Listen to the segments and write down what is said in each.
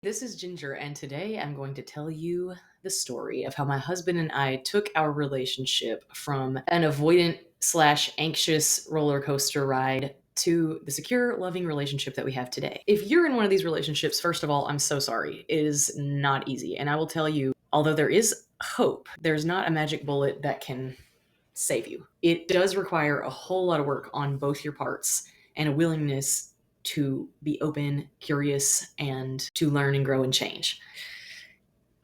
This is Ginger, and today I'm going to tell you the story of how my husband and I took our relationship from an avoidant slash anxious roller coaster ride to the secure, loving relationship that we have today. If you're in one of these relationships, first of all, I'm so sorry. It is not easy. And I will tell you, although there is hope, there's not a magic bullet that can save you. It does require a whole lot of work on both your parts and a willingness to be open, curious, and to learn and grow and change.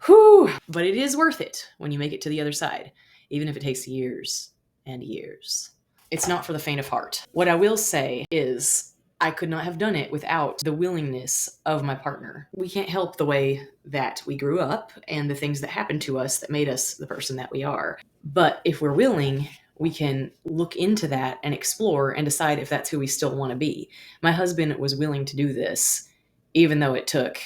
Whew! But it is worth it when you make it to the other side, even if it takes years and years. It's not for the faint of heart. What I will say is, I could not have done it without the willingness of my partner. We can't help the way that we grew up and the things that happened to us that made us the person that we are. But if we're willing, we can look into that and explore and decide if that's who we still want to be. My husband was willing to do this, even though it took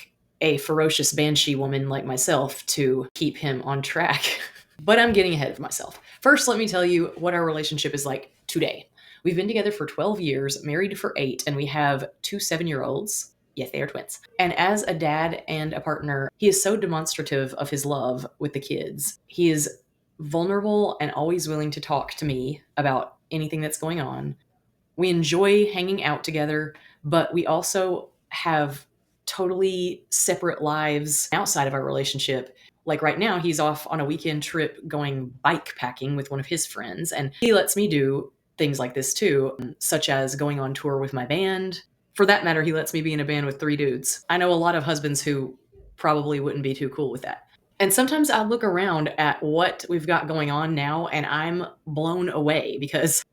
a ferocious banshee woman like myself to keep him on track. But I'm getting ahead of myself. First, let me tell you what our relationship is like today. We've been together for 12 years, married for 8, and we have 2 7-year-olds. Yes, they are twins. And as a dad and a partner, he is so demonstrative of his love with the kids. He is vulnerable and always willing to talk to me about anything that's going on. We enjoy hanging out together, but we also have totally separate lives outside of our relationship. Like right now, he's off on a weekend trip going bike packing with one of his friends, and he lets me do things like this too, such as going on tour with my band. For that matter, he lets me be in a band with 3 dudes. I know a lot of husbands who probably wouldn't be too cool with that. And sometimes I look around at what we've got going on now and I'm blown away because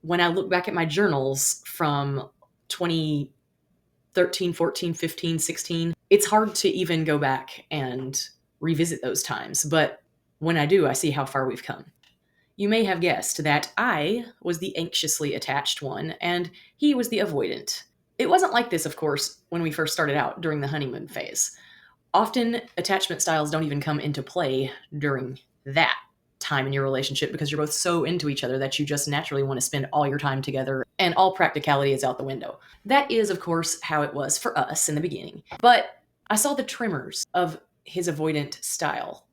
when I look back at my journals from 2013, 14, 15, 16, it's hard to even go back and revisit those times. But when I do, I see how far we've come. You may have guessed that I was the anxiously attached one and he was the avoidant. It wasn't like this, of course, when we first started out during the honeymoon phase. Often, attachment styles don't even come into play during that time in your relationship because you're both so into each other that you just naturally want to spend all your time together and all practicality is out the window. That is, of course, how it was for us in the beginning. But I saw the tremors of his avoidant style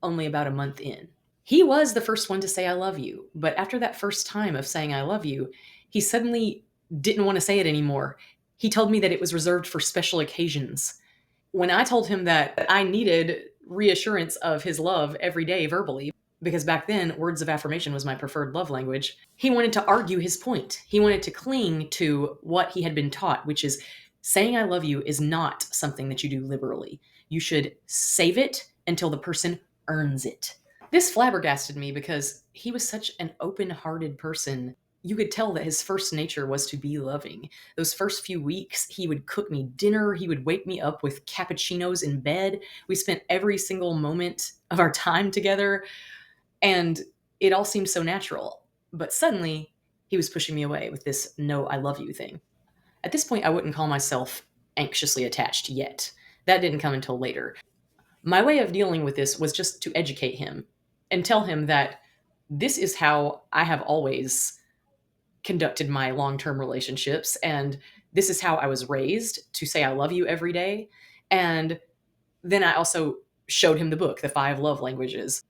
only about a month in. He was the first one to say, I love you. But after that first time of saying, I love you, he suddenly didn't want to say it anymore. He told me that it was reserved for special occasions. When I told him that I needed reassurance of his love every day verbally, because back then words of affirmation was my preferred love language, he wanted to argue his point. He wanted to cling to what he had been taught, which is saying I love you is not something that you do liberally. You should save it until the person earns it. This flabbergasted me because he was such an open-hearted person. You could tell that his first nature was to be loving. Those first few weeks, he would cook me dinner. He would wake me up with cappuccinos in bed. We spent every single moment of our time together, and it all seemed so natural. But suddenly, he was pushing me away with this no, I love you thing. At this point, I wouldn't call myself anxiously attached yet. That didn't come until later. My way of dealing with this was just to educate him and tell him that this is how I have always conducted my long-term relationships, and this is how I was raised, to say I love you every day. And then I also showed him the book, The 5 Love Languages.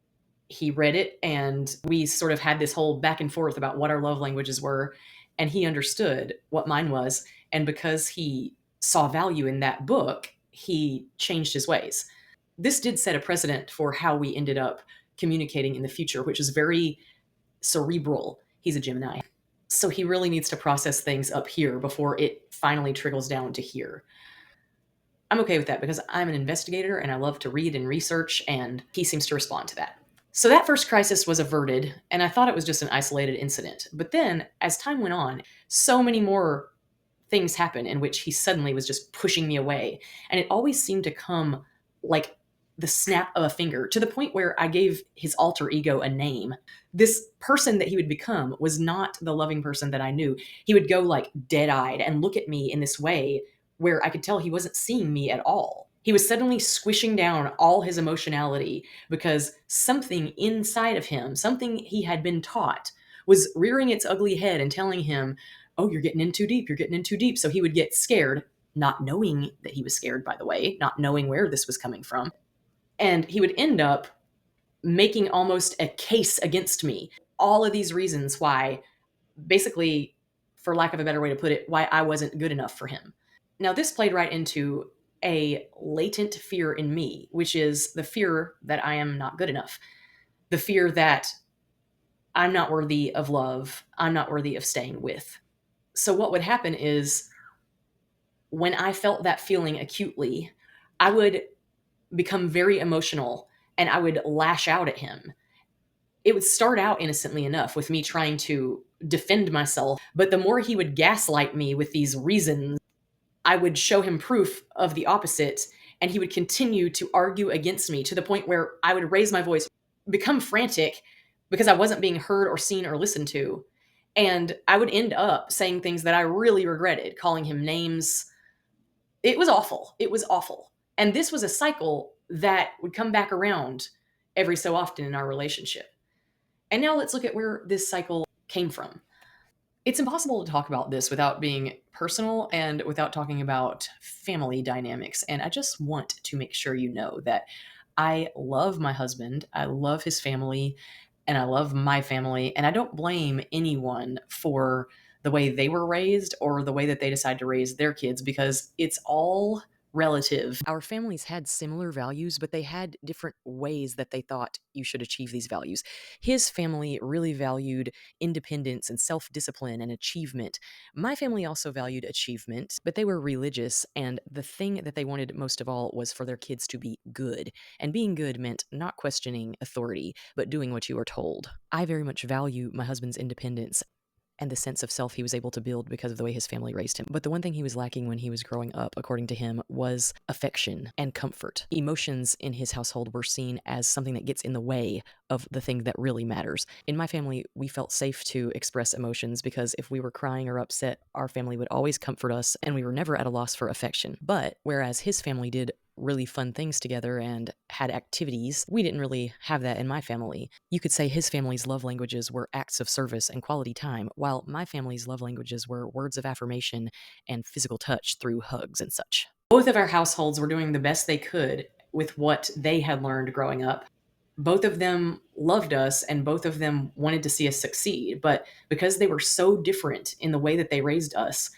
He read it and we sort of had this whole back and forth about what our love languages were, and he understood what mine was. And because he saw value in that book, he changed his ways. This did set a precedent for how we ended up communicating in the future, which is very cerebral. He's a Gemini. So he really needs to process things up here before it finally trickles down to here. I'm okay with that because I'm an investigator and I love to read and research, and he seems to respond to that. So that first crisis was averted, and I thought it was just an isolated incident. But then, as time went on, so many more things happened in which he suddenly was just pushing me away. And it always seemed to come like the snap of a finger, to the point where I gave his alter ego a name. This person that he would become was not the loving person that I knew. He would go like dead-eyed and look at me in this way where I could tell he wasn't seeing me at all. He was suddenly squishing down all his emotionality because something inside of him, something he had been taught, was rearing its ugly head and telling him, oh, you're getting in too deep, you're getting in too deep. So he would get scared not knowing that he was scared, by the way, not knowing where this was coming from. And he would end up making almost a case against me. All of these reasons why, basically, for lack of a better way to put it, why I wasn't good enough for him. Now, this played right into a latent fear in me, which is the fear that I am not good enough, the fear that I'm not worthy of love, I'm not worthy of staying with. So, what would happen is when I felt that feeling acutely, I would become very emotional and I would lash out at him. It would start out innocently enough with me trying to defend myself, but the more he would gaslight me with these reasons, I would show him proof of the opposite, and he would continue to argue against me to the point where I would raise my voice, become frantic because I wasn't being heard or seen or listened to. And I would end up saying things that I really regretted, calling him names. It was awful. It was awful. And this was a cycle that would come back around every so often in our relationship. And now let's look at where this cycle came from. It's impossible to talk about this without being personal and without talking about family dynamics. And I just want to make sure you know that I love my husband, I love his family, and I love my family. And I don't blame anyone for the way they were raised or the way that they decide to raise their kids because it's all relative. Our families had similar values, but they had different ways that they thought you should achieve these values. His family really valued independence and self discipline and achievement. My family also valued achievement, but they were religious, and the thing that they wanted most of all was for their kids to be good. And being good meant not questioning authority, but doing what you were told. I very much value my husband's independence and the sense of self he was able to build because of the way his family raised him. But the one thing he was lacking when he was growing up, according to him, was affection and comfort. Emotions in his household were seen as something that gets in the way of the thing that really matters. In my family, we felt safe to express emotions because if we were crying or upset, our family would always comfort us and we were never at a loss for affection. But whereas his family did really fun things together and had activities, we didn't really have that in my family. You could say his family's love languages were acts of service and quality time, while my family's love languages were words of affirmation and physical touch through hugs and such. Both of our households were doing the best they could with what they had learned growing up. Both of them loved us and both of them wanted to see us succeed, but because they were so different in the way that they raised us,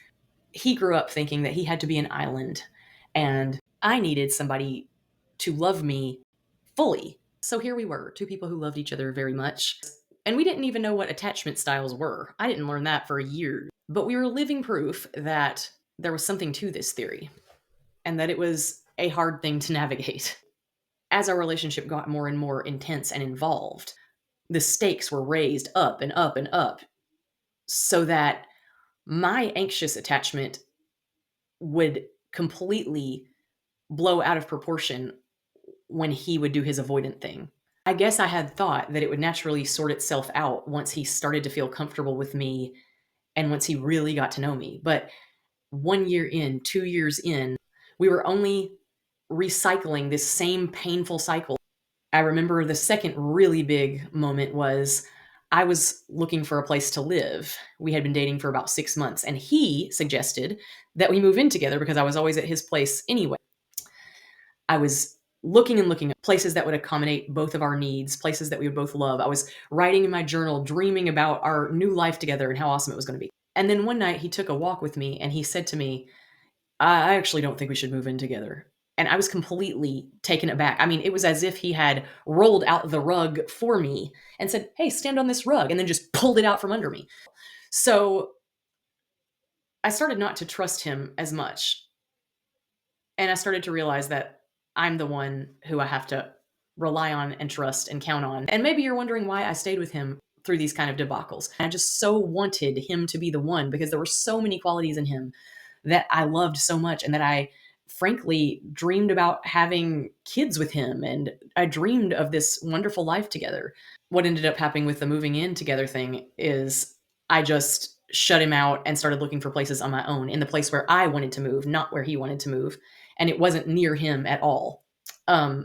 he grew up thinking that he had to be an island and I needed somebody to love me fully. So here we were, two people who loved each other very much. And we didn't even know what attachment styles were. I didn't learn that for years. But we were living proof that there was something to this theory and that it was a hard thing to navigate. As our relationship got more and more intense and involved, the stakes were raised up and up and up so that my anxious attachment would completely blow out of proportion when he would do his avoidant thing. I guess I had thought that it would naturally sort itself out once he started to feel comfortable with me and once he really got to know me. But 1 year in, 2 years in, we were only recycling this same painful cycle. I remember the second really big moment was I was looking for a place to live. We had been dating for about 6 months, and he suggested that we move in together because I was always at his place anyway. I was looking and looking at places that would accommodate both of our needs, places that we would both love. I was writing in my journal, dreaming about our new life together and how awesome it was going to be. And then one night he took a walk with me and he said to me, I actually don't think we should move in together. And I was completely taken aback. I mean, it was as if he had rolled out the rug for me and said, hey, stand on this rug, and then just pulled it out from under me. So I started not to trust him as much. And I started to realize that I'm the one who I have to rely on and trust and count on. And maybe you're wondering why I stayed with him through these kind of debacles. I just so wanted him to be the one because there were so many qualities in him that I loved so much and that I frankly dreamed about having kids with him. And I dreamed of this wonderful life together. What ended up happening with the moving in together thing is I just shut him out and started looking for places on my own in the place where I wanted to move, not where he wanted to move. And it wasn't near him at all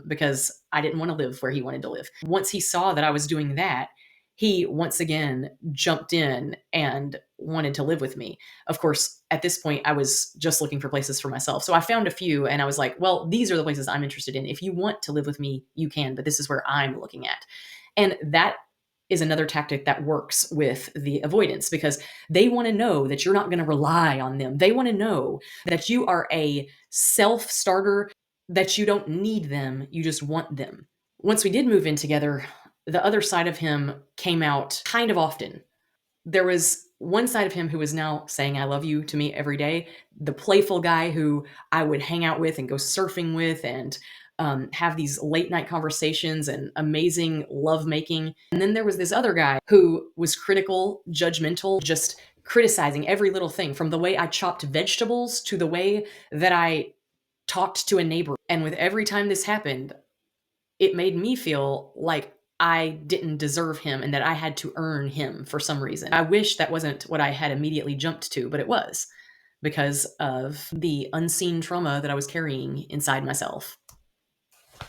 because I didn't want to live where he wanted to live. Once he saw that I was doing that, he once again jumped in and wanted to live with me. Of course, at this point, I was just looking for places for myself. So I found a few and I was like, well, these are the places I'm interested in. If you want to live with me, you can, but this is where I'm looking at. And that is another tactic that works with the avoidance because they want to know that you're not going to rely on them. They want to know that you are a self starter, that you don't need them, you just want them. Once we did move in together, the other side of him came out kind of often. There was one side of him who was now saying I love you to me every day, the playful guy who I would hang out with and go surfing with and have these late night conversations and amazing love making. And then there was this other guy who was critical, judgmental, just criticizing every little thing from the way I chopped vegetables to the way that I talked to a neighbor. And with every time this happened, it made me feel like I didn't deserve him and that I had to earn him for some reason. I wish that wasn't what I had immediately jumped to, but it was because of the unseen trauma that I was carrying inside myself.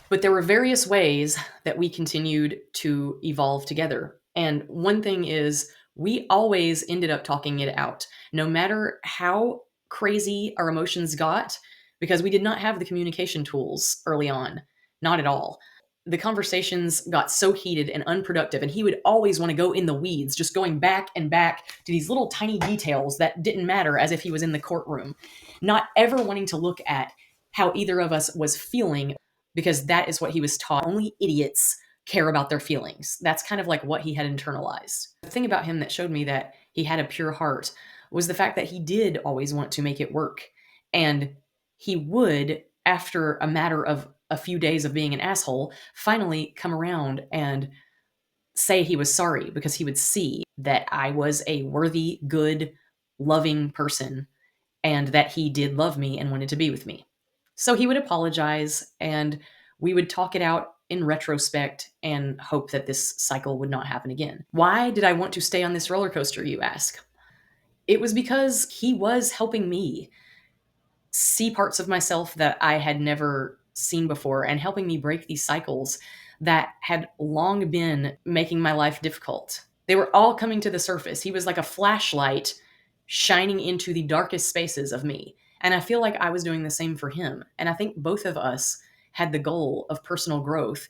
But there were various ways that we continued to evolve together. And one thing is, we always ended up talking it out, no matter how crazy our emotions got, because we did not have the communication tools early on. Not at all. The conversations got so heated and unproductive, and he would always want to go in the weeds, just going back and back to these little tiny details that didn't matter as if he was in the courtroom, not ever wanting to look at how either of us was feeling because that is what he was taught. Only idiots care about their feelings. That's kind of like what he had internalized. The thing about him that showed me that he had a pure heart was the fact that he did always want to make it work. And he would, after a matter of a few days of being an asshole, finally come around and say he was sorry because he would see that I was a worthy, good, loving person and that he did love me and wanted to be with me. So he would apologize and we would talk it out in retrospect and hope that this cycle would not happen again. Why did I want to stay on this roller coaster, you ask? It was because he was helping me see parts of myself that I had never seen before and helping me break these cycles that had long been making my life difficult. They were all coming to the surface. He was like a flashlight shining into the darkest spaces of me. And I feel like I was doing the same for him. And I think both of us had the goal of personal growth.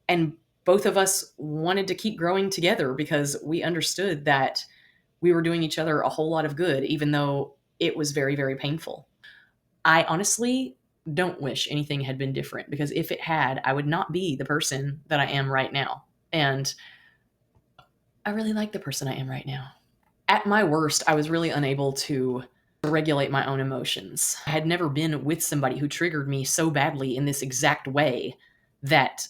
And both of us wanted to keep growing together because we understood that we were doing each other a whole lot of good, even though it was very, very painful. I honestly don't wish anything had been different because if it had, I would not be the person that I am right now. And I really like the person I am right now. At my worst, I was really unable to regulate my own emotions. I had never been with somebody who triggered me so badly in this exact way that,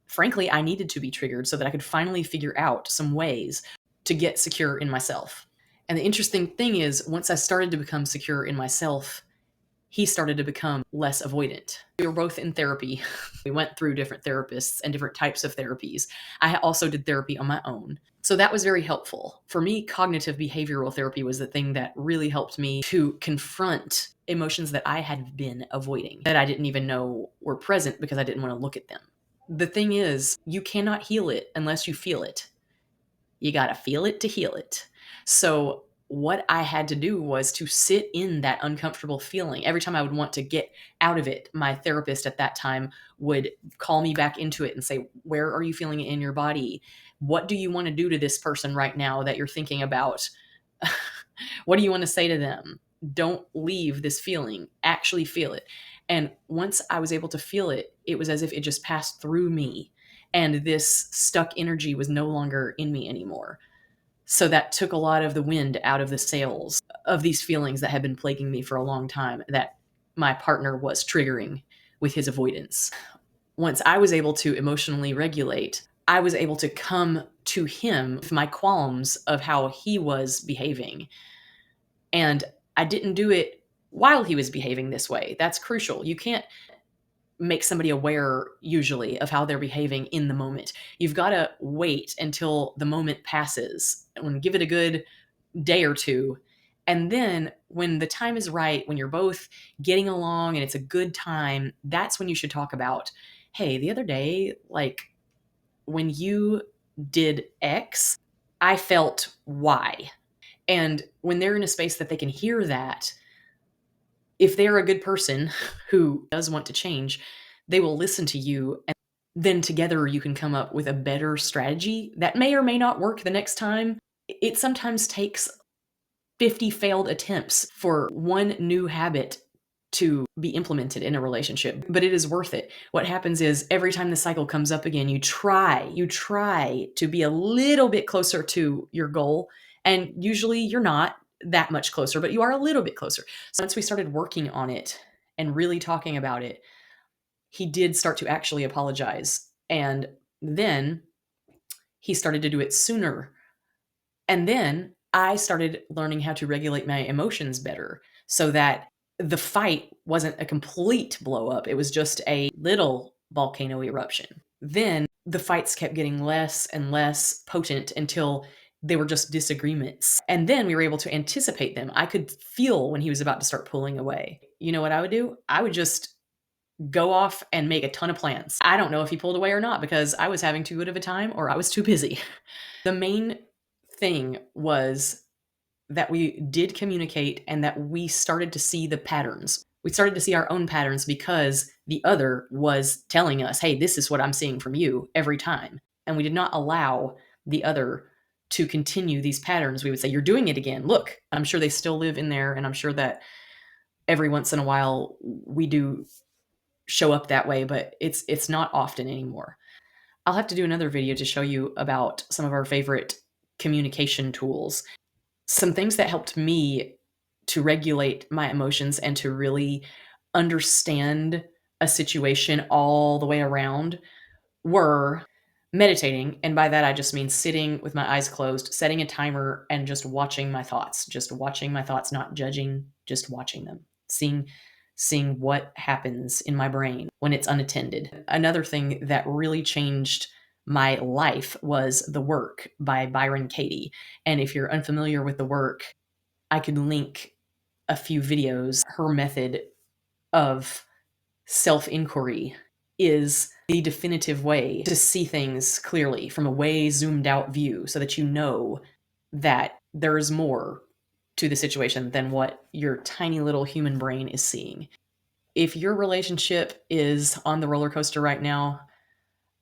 frankly, I needed to be triggered so that I could finally figure out some ways to get secure in myself. And the interesting thing is, once I started to become secure in myself, he started to become less avoidant. We were both in therapy. We went through different therapists and different types of therapies. I also did therapy on my own. So that was very helpful. For me, cognitive behavioral therapy was the thing that really helped me to confront emotions that I had been avoiding, that I didn't even know were present because I didn't want to look at them. The thing is, you cannot heal it unless you feel it. You got to feel it to heal it. So what I had to do was to sit in that uncomfortable feeling. Every time I would want to get out of it, my therapist at that time would call me back into it and say, where are you feeling it in your body? What do you want to do to this person right now that you're thinking about? What do you want to say to them? Don't leave this feeling. Actually feel it. And once I was able to feel it, it was as if it just passed through me. And this stuck energy was no longer in me anymore. So that took a lot of the wind out of the sails of these feelings that had been plaguing me for a long time that my partner was triggering with his avoidance. Once I was able to emotionally regulate, I was able to come to him with my qualms of how he was behaving. And I didn't do it while he was behaving this way. That's crucial. You can't make somebody aware usually of how they're behaving in the moment. You've got to wait until the moment passes and give it a good day or two. And then when the time is right, when you're both getting along and it's a good time, that's when you should talk about, hey, the other day, like when you did X, I felt Y. And when they're in a space that they can hear that, if they're a good person who does want to change, they will listen to you. And then together you can come up with a better strategy that may or may not work the next time. It sometimes takes 50 failed attempts for one new habit to be implemented in a relationship, but it is worth it. What happens is every time the cycle comes up again, you try to be a little bit closer to your goal. And usually you're not that much closer, but you are a little bit closer. So once we started working on it and really talking about it, he did start to actually apologize. And then he started to do it sooner, and then I started learning how to regulate my emotions better so that the fight wasn't a complete blow up. It was just a little volcano eruption. Then the fights kept getting less and less potent until they were just disagreements. And then we were able to anticipate them. I could feel when he was about to start pulling away. You know what I would do? I would just go off and make a ton of plans. I don't know if he pulled away or not because I was having too good of a time or I was too busy. The main thing was that we did communicate and that we started to see the patterns. We started to see our own patterns because the other was telling us, hey, this is what I'm seeing from you every time. And we did not allow the other to continue these patterns. We would say, you're doing it again. Look, I'm sure they still live in there. And I'm sure that every once in a while we do show up that way, but it's not often anymore. I'll have to do another video to show you about some of our favorite communication tools. Some things that helped me to regulate my emotions and to really understand a situation all the way around were meditating. And by that, I just mean sitting with my eyes closed, setting a timer, and just watching my thoughts, not judging, just watching them, seeing what happens in my brain when it's unattended. Another thing that really changed my life was The Work by Byron Katie. And if you're unfamiliar with The Work, I could link a few videos. Her method of self-inquiry is the definitive way to see things clearly from a way zoomed out view so that you know that there is more to the situation than what your tiny little human brain is seeing. If your relationship is on the roller coaster right now,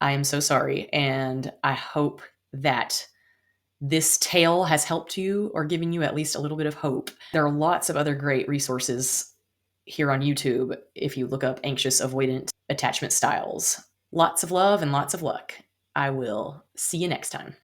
I am so sorry. And I hope that this tale has helped you or given you at least a little bit of hope. There are lots of other great resources here on YouTube if you look up anxious avoidant attachment styles. Lots of love and lots of luck. I will see you next time.